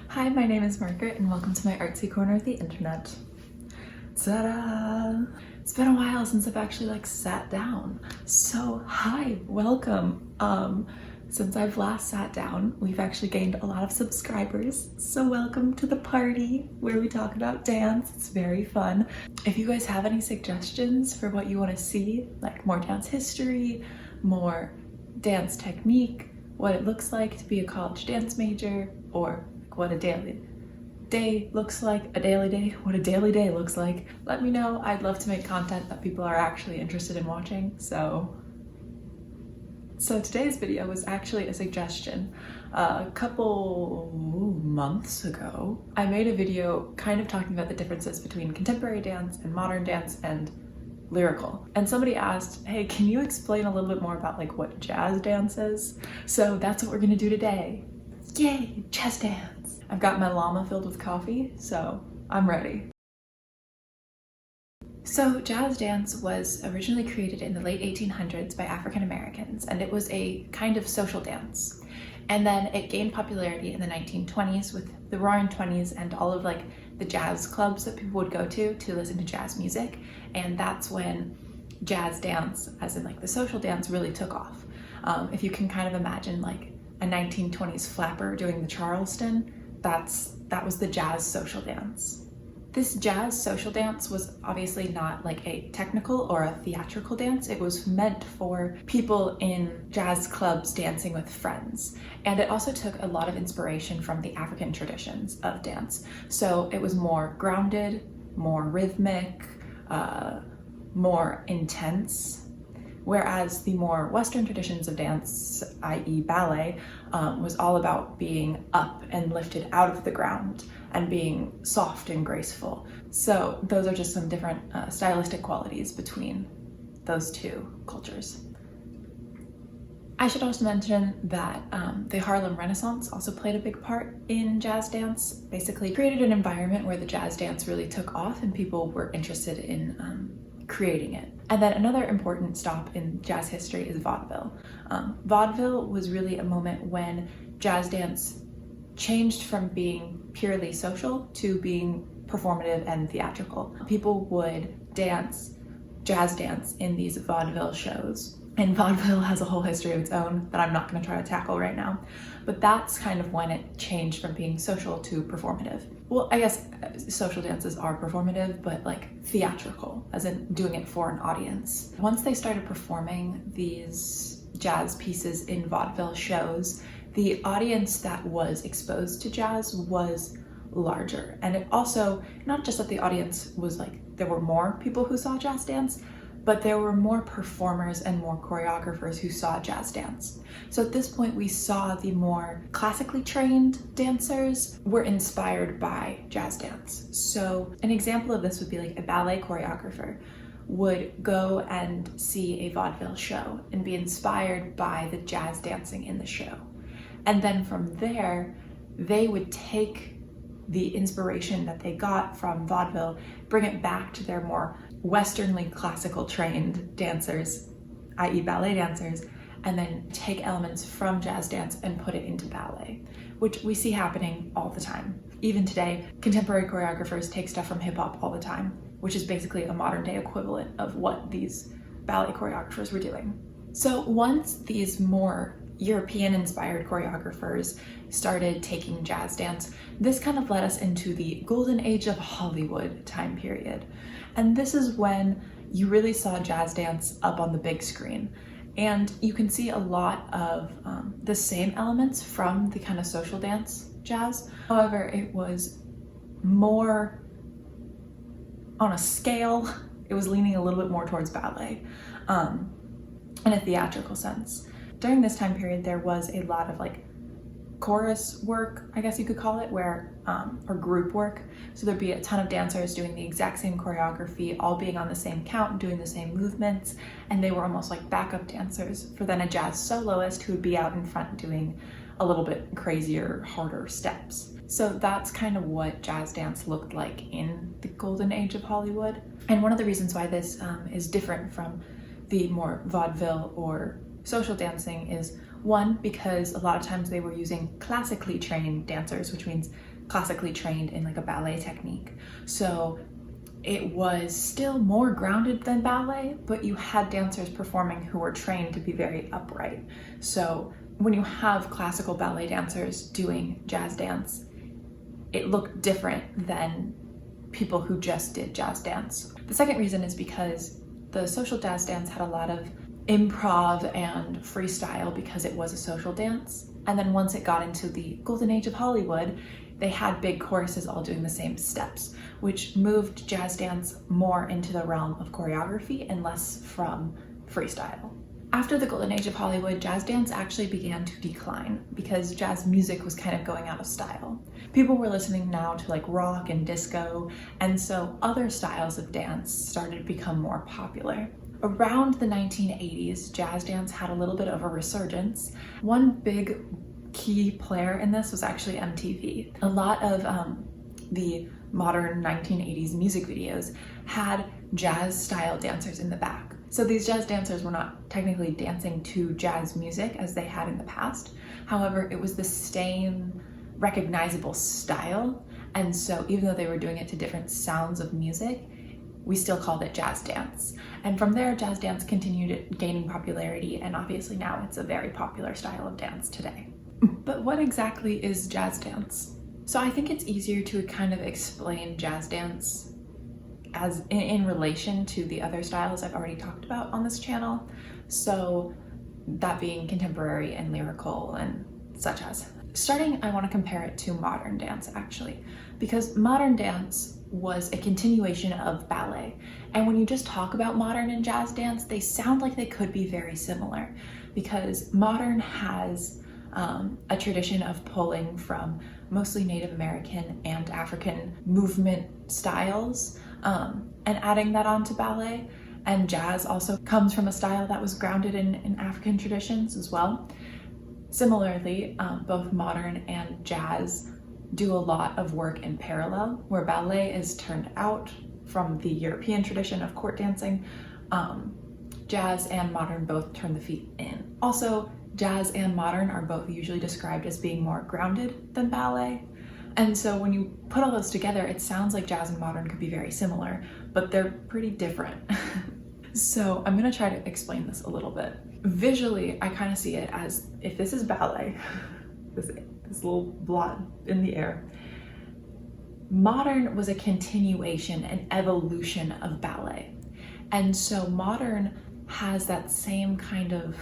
Hi, my name is Margaret and welcome to my artsy corner of the internet. Ta-da! It's been a while since I've actually sat down. So hi, welcome. Since I've last sat down, we've actually gained a lot of subscribers. So welcome to the party where we talk about dance. It's very fun. If you guys have any suggestions for what you want to see, like more dance history, more dance technique, what it looks like to be a college dance major, or what a daily day looks like, what a daily day looks like, let me know. I'd love to make content that people are actually interested in watching. So today's video was actually a suggestion. A couple months ago, I made a video kind of talking about the differences between contemporary dance and modern dance and lyrical. And somebody asked, hey, can you explain a little bit more about what jazz dance is? So that's what we're gonna do today. Yay, jazz dance. I've got my llama filled with coffee, so I'm ready. So jazz dance was originally created in the late 1800s by African Americans, and it was a kind of social dance. And then it gained popularity in the 1920s with the Roaring Twenties and all of the jazz clubs that people would go to listen to jazz music. And that's when jazz dance, as in the social dance, really took off. If you can kind of imagine a 1920s flapper doing the Charleston, that was the jazz social dance. This jazz social dance was obviously not a technical or a theatrical dance. It was meant for people in jazz clubs dancing with friends. And it also took a lot of inspiration from the African traditions of dance. So it was more grounded, more rhythmic, more intense. Whereas the more Western traditions of dance, i.e. ballet, was all about being up and lifted out of the ground and being soft and graceful. So those are just some different stylistic qualities between those two cultures. I should also mention that the Harlem Renaissance also played a big part in jazz dance. Basically created an environment where the jazz dance really took off and people were interested in creating it. And then another important stop in jazz history is vaudeville. Vaudeville was really a moment when jazz dance changed from being purely social to being performative and theatrical. People would dance, jazz dance, in these vaudeville shows. And vaudeville has a whole history of its own that I'm not going to try to tackle right now. But that's kind of when it changed from being social to performative. Well, I guess social dances are performative, but theatrical, as in doing it for an audience. Once they started performing these jazz pieces in vaudeville shows, the audience that was exposed to jazz was larger. And it also, not just that the audience was there were more people who saw jazz dance, but there were more performers and more choreographers who saw jazz dance. So at this point, we saw the more classically trained dancers were inspired by jazz dance. So an example of this would be a ballet choreographer would go and see a vaudeville show and be inspired by the jazz dancing in the show. And then from there, they would take the inspiration that they got from vaudeville, bring it back to their more Westernly classical trained dancers, i.e. ballet dancers, and then take elements from jazz dance and put it into ballet, which we see happening all the time. Even today, contemporary choreographers take stuff from hip hop all the time, which is basically a modern day equivalent of what these ballet choreographers were doing. So once these more European-inspired choreographers started taking jazz dance, this kind of led us into the golden age of Hollywood time period. And this is when you really saw jazz dance up on the big screen. And you can see a lot of the same elements from the kind of social dance jazz. However, it was more on a scale. It was leaning a little bit more towards ballet in a theatrical sense. During this time period, there was a lot of chorus work, I guess you could call it, where or group work. So there'd be a ton of dancers doing the exact same choreography, all being on the same count, doing the same movements, and they were almost like backup dancers for then a jazz soloist who would be out in front doing a little bit crazier, harder steps. So that's kind of what jazz dance looked like in the golden age of Hollywood. And one of the reasons why this is different from the more vaudeville or social dancing is One, because a lot of times they were using classically trained dancers, which means classically trained in like a ballet technique. So it was still more grounded than ballet, but you had dancers performing who were trained to be very upright. So when you have classical ballet dancers doing jazz dance, it looked different than people who just did jazz dance. The second reason is because the social jazz dance had a lot of improv and freestyle because it was a social dance. And then once it got into the golden age of Hollywood, they had big choruses all doing the same steps, which moved jazz dance more into the realm of choreography and less from freestyle. After the golden age of Hollywood, jazz dance actually began to decline because jazz music was kind of going out of style. People were listening now to like rock and disco, and so other styles of dance started to become more popular. Around the 1980s, jazz dance had a little bit of a resurgence. One big key player in this was actually MTV. A lot of the modern 1980s music videos had jazz style dancers in the back. So these jazz dancers were not technically dancing to jazz music as they had in the past. However, it was the same recognizable style. And so even though they were doing it to different sounds of music, we still called it jazz dance. And from there, jazz dance continued gaining popularity, and obviously now it's a very popular style of dance today. But what exactly is jazz dance? So I think it's easier to kind of explain jazz dance as in relation to the other styles I've already talked about on this channel. So that being contemporary and lyrical and such as. Starting, I want to compare it to modern dance actually, because modern dance was a continuation of ballet. And when you just talk about modern and jazz dance, they sound like they could be very similar, because modern has a tradition of pulling from mostly Native American and African movement styles and adding that onto ballet. And jazz also comes from a style that was grounded in African traditions as well. Similarly, both modern and jazz do a lot of work in parallel, where ballet is turned out from the European tradition of court dancing. Jazz and modern both turn the feet in. Also, jazz and modern are both usually described as being more grounded than ballet. And so when you put all those together, it sounds like jazz and modern could be very similar, but they're pretty different. So I'm gonna try to explain this a little bit. Visually, I kind of see it as, if this is ballet, this little blot in the air, modern was a continuation and evolution of ballet. And so modern has that same kind of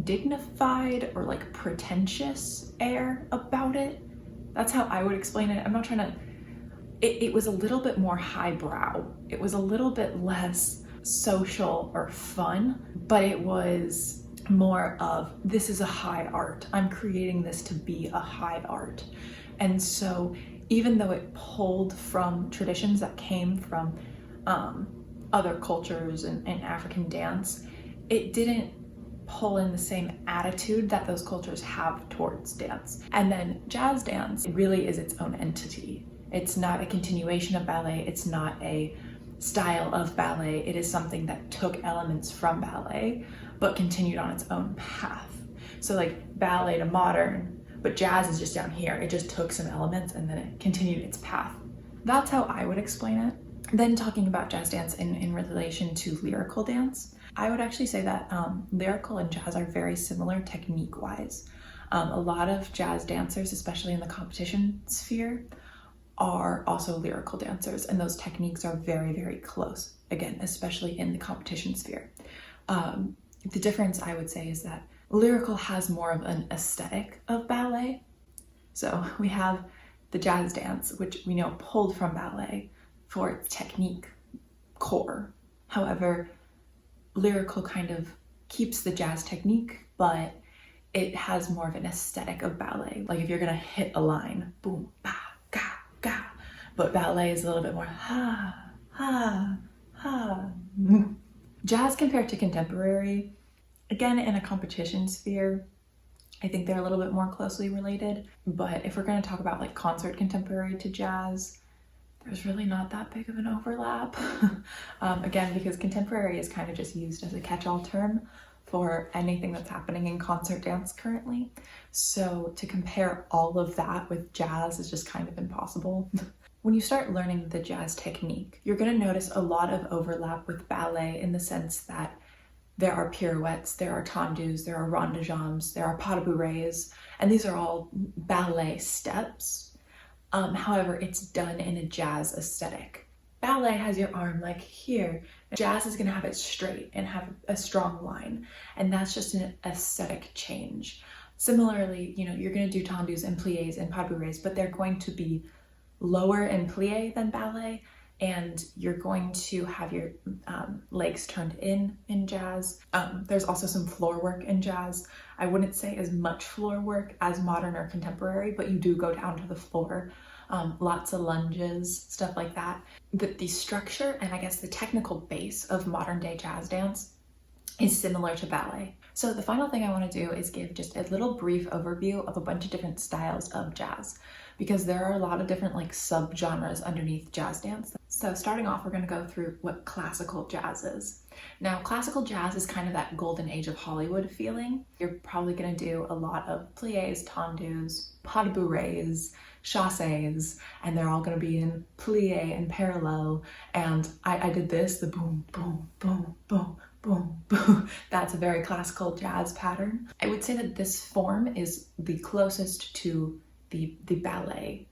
dignified or like pretentious air about it. That's how I would explain it. I'm not trying to, it was a little bit more highbrow. It was a little bit less social or fun, but it was more of, this is a high art. I'm creating this to be a high art. And so even though it pulled from traditions that came from other cultures and African dance, it didn't pull in the same attitude that those cultures have towards dance. And then jazz dance, it really is its own entity. It's not a continuation of ballet. It's not a style of ballet. It is something that took elements from ballet, but continued on its own path. So like ballet to modern, but jazz is just down here. It just took some elements and then it continued its path. That's how I would explain it. Then talking about jazz dance in relation to lyrical dance, I would actually say that lyrical and jazz are very similar technique-wise. A lot of jazz dancers, especially in the competition sphere, are also lyrical dancers, and those techniques are very, very close, again, especially in the competition sphere. The difference, I would say, is that lyrical has more of an aesthetic of ballet. So we have the jazz dance, which we know pulled from ballet for its technique core. However, lyrical kind of keeps the jazz technique, but it has more of an aesthetic of ballet. Like if you're gonna hit a line, boom, ba, ga, ga. But ballet is a little bit more ha, ha, ha. Jazz compared to contemporary, again, in a competition sphere, I think they're a little bit more closely related. But if we're gonna talk about like concert contemporary to jazz, there's really not that big of an overlap. Again, because contemporary is kind of just used as a catch-all term for anything that's happening in concert dance currently. So to compare all of that with jazz is just kind of impossible. When you start learning the jazz technique, you're going to notice a lot of overlap with ballet in the sense that there are pirouettes, there are tendus, there are rond de jambes, there are pas de bourrées, and these are all ballet steps. However, it's done in a jazz aesthetic. Ballet has your arm like here. Jazz is going to have it straight and have a strong line, and that's just an aesthetic change. Similarly, you're going to do tendus and pliés and pas de bourrées, but they're going to be lower in plie than ballet, and you're going to have your legs turned in jazz. There's also some floor work in jazz. I wouldn't say as much floor work as modern or contemporary, but you do go down to the floor. Lots of lunges, stuff like that. The structure and I guess the technical base of modern day jazz dance is similar to ballet. So the final thing I want to do is give just a little brief overview of a bunch of different styles of jazz, because there are a lot of different subgenres underneath jazz dance. So starting off, we're going to go through what classical jazz is. Now, classical jazz is kind of that golden age of Hollywood feeling. You're probably going to do a lot of pliés, tendus, pas de bourrées, chassés, and they're all going to be in plie and parallel. And I did this, the boom, boom, boom, boom, boom, boom. That's a very classical jazz pattern. I would say that this form is the closest to the ballet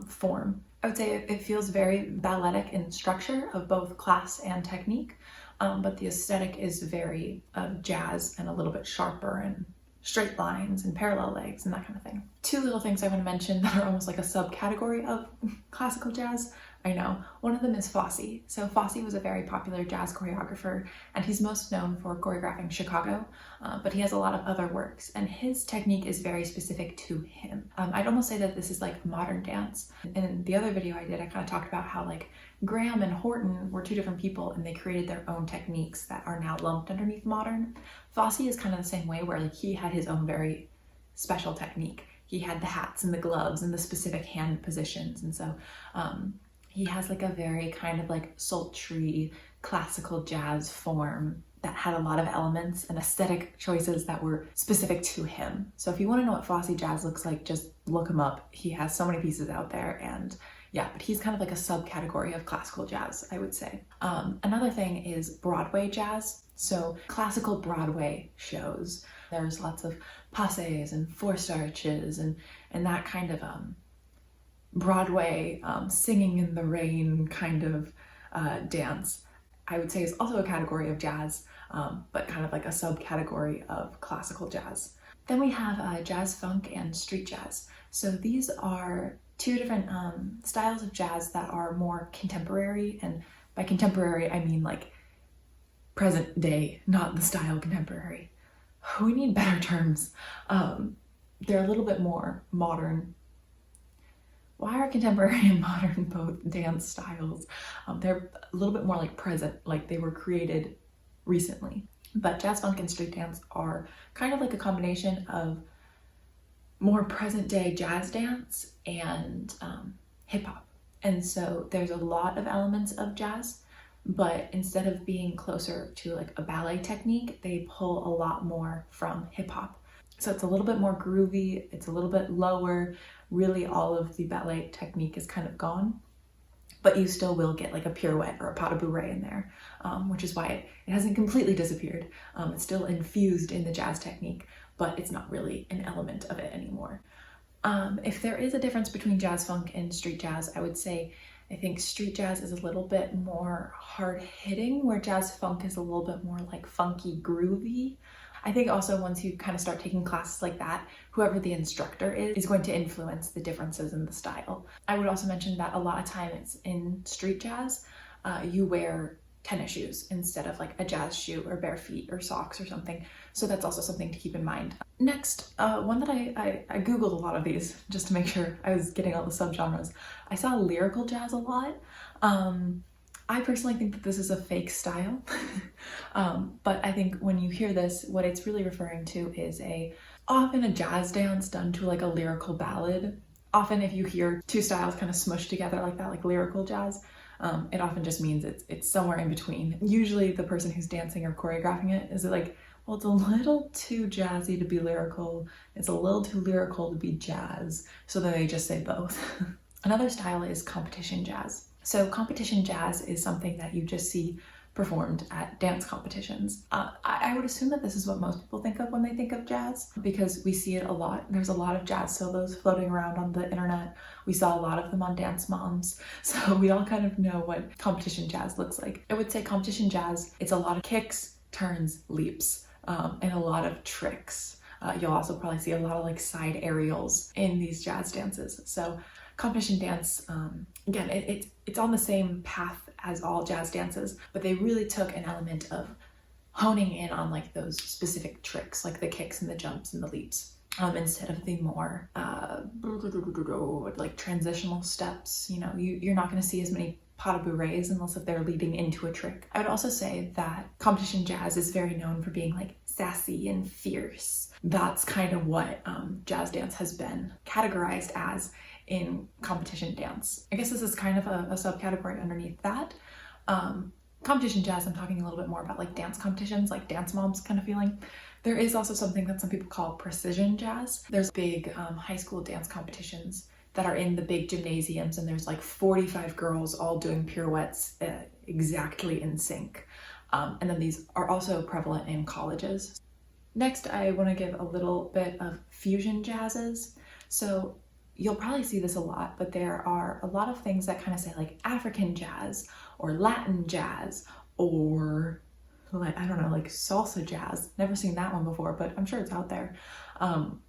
form. I would say it feels very balletic in structure of both class and technique, but the aesthetic is very jazz and a little bit sharper and straight lines and parallel legs and that kind of thing. Two little things I want to mention that are almost like a subcategory of classical jazz. I know. One of them is Fosse. So Fosse was a very popular jazz choreographer, and he's most known for choreographing Chicago, but he has a lot of other works, and his technique is very specific to him. I'd almost say that this is like modern dance. In the other video I did, I kind of talked about how Graham and Horton were two different people, and they created their own techniques that are now lumped underneath modern. Fosse is kind of the same way, where he had his own very special technique. He had the hats and the gloves and the specific hand positions, and so he has a very kind of sultry classical jazz form that had a lot of elements and aesthetic choices that were specific to him. So if you want to know what Fosse jazz looks like, just look him up. He has so many pieces out there, and yeah, but he's kind of a subcategory of classical jazz, I would say. Another thing is Broadway jazz. So classical Broadway shows, there's lots of passes and forced arches and that kind of Broadway singing in the rain kind of dance, I would say is also a category of jazz, but kind of a subcategory of classical jazz. Then we have jazz funk and street jazz. So these are two different styles of jazz that are more contemporary, and by contemporary I mean present day, not the style contemporary. We need better terms. They're a little bit more modern. Why are contemporary and modern both dance styles? They're a little bit more present, they were created recently. But jazz funk and street dance are kind of a combination of more present day jazz dance and hip hop. And so there's a lot of elements of jazz, but instead of being closer to a ballet technique, they pull a lot more from hip hop. So it's a little bit more groovy, it's a little bit lower. Really all of the ballet technique is kind of gone, but you still will get a pirouette or a pas de bourrée in there, which is why it hasn't completely disappeared. It's still infused in the jazz technique, but it's not really an element of it anymore. If there is a difference between jazz funk and street jazz, I would say I think street jazz is a little bit more hard-hitting, where jazz funk is a little bit more funky, groovy. I think also once you kind of start taking classes like that, whoever the instructor is going to influence the differences in the style. I would also mention that a lot of times in street jazz, you wear tennis shoes instead of a jazz shoe or bare feet or socks or something. So that's also something to keep in mind. Next, one that I Googled a lot of these just to make sure I was getting all the subgenres. I saw lyrical jazz a lot. I personally think that this is a fake style, but I think when you hear this, what it's really referring to is often a jazz dance done to a lyrical ballad. Often if you hear two styles kind of smushed together like that, lyrical jazz, it often just means it's somewhere in between. Usually the person who's dancing or choreographing it is well, well, it's a little too jazzy to be lyrical, it's a little too lyrical to be jazz, so then they just say both. Another style is competition jazz. So competition jazz is something that you just see performed at dance competitions. I would assume that this is what most people think of when they think of jazz, because we see it a lot. There's a lot of jazz solos floating around on the internet. We saw a lot of them on Dance Moms, so we all kind of know what competition jazz looks like. I would say competition jazz, it's a lot of kicks, turns, leaps, and a lot of tricks. You'll also probably see a lot of like side aerials in these jazz dances. So competition dance, again, it's on the same path as all jazz dances, but they really took an element of honing in on like those specific tricks, like the kicks and the jumps and the leaps, instead of the more like transitional steps. You know, you're not going to see as many pas de bourrées unless if they're leading into a trick. I would also say that competition jazz is very known for being like sassy and fierce. That's kind of what jazz dance has been categorized as in competition dance. I guess this is kind of a subcategory underneath that. Competition jazz, I'm talking a little bit more about like dance competitions, like Dance Moms kind of feeling. There is also something that some people call precision jazz. There's big high school dance competitions that are in the big gymnasiums, and there's like 45 girls all doing pirouettes exactly in sync. And then these are also prevalent in colleges. Next, I want to give a little bit of fusion jazzes. So you'll probably see this a lot, but there are a lot of things that kind of say like African jazz or Latin jazz or like, I don't know, like salsa jazz. Never seen that one before, but I'm sure it's out there.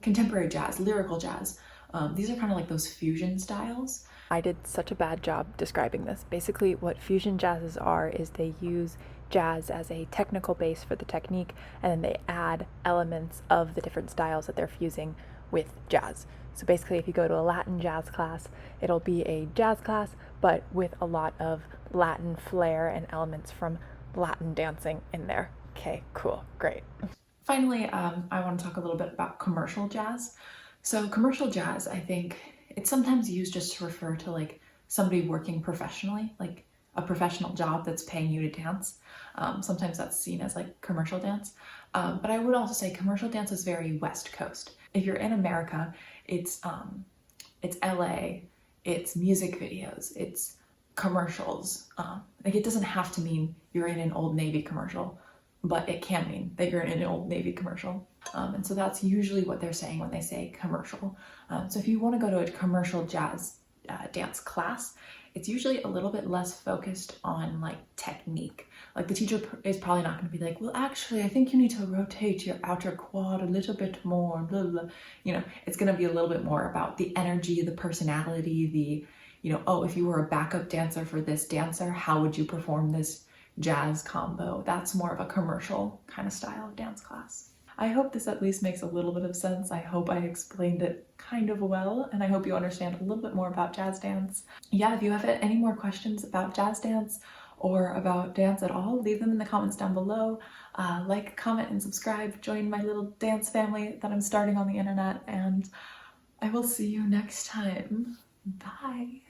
Contemporary jazz, lyrical jazz. These are kind of like those fusion styles. I did such a bad job describing this. Basically, what fusion jazzes are is they use jazz as a technical base for the technique, and then they add elements of the different styles that they're fusing with jazz. So basically, if you go to a Latin jazz class, it'll be a jazz class, but with a lot of Latin flair and elements from Latin dancing in there. Okay, cool, great. Finally, I want to talk a little bit about commercial jazz. So commercial jazz, I think it's sometimes used just to refer to like somebody working professionally, like a professional job that's paying you to dance. Sometimes that's seen as like commercial dance. But I would also say commercial dance is very West Coast. If you're in America, it's LA, it's music videos, it's commercials. Like it doesn't have to mean you're in an Old Navy commercial, but it can mean that you're in an Old Navy commercial. And so that's usually what they're saying when they say commercial. So if you want to go to a commercial jazz dance class, it's usually a little bit less focused on like technique. Like the teacher is probably not going to be like, well, actually, I think you need to rotate your outer quad a little bit more, blah, blah. You know, it's going to be a little bit more about the energy, the personality, the, you know, oh, if you were a backup dancer for this dancer, how would you perform this jazz combo? That's more of a commercial kind of style of dance class. I hope this at least makes a little bit of sense. I hope I explained it kind of well, and I hope you understand a little bit more about jazz dance. Yeah, if you have any more questions about jazz dance or about dance at all, leave them in the comments down below. Like, comment, and subscribe. Join my little dance family that I'm starting on the internet, and I will see you next time. Bye.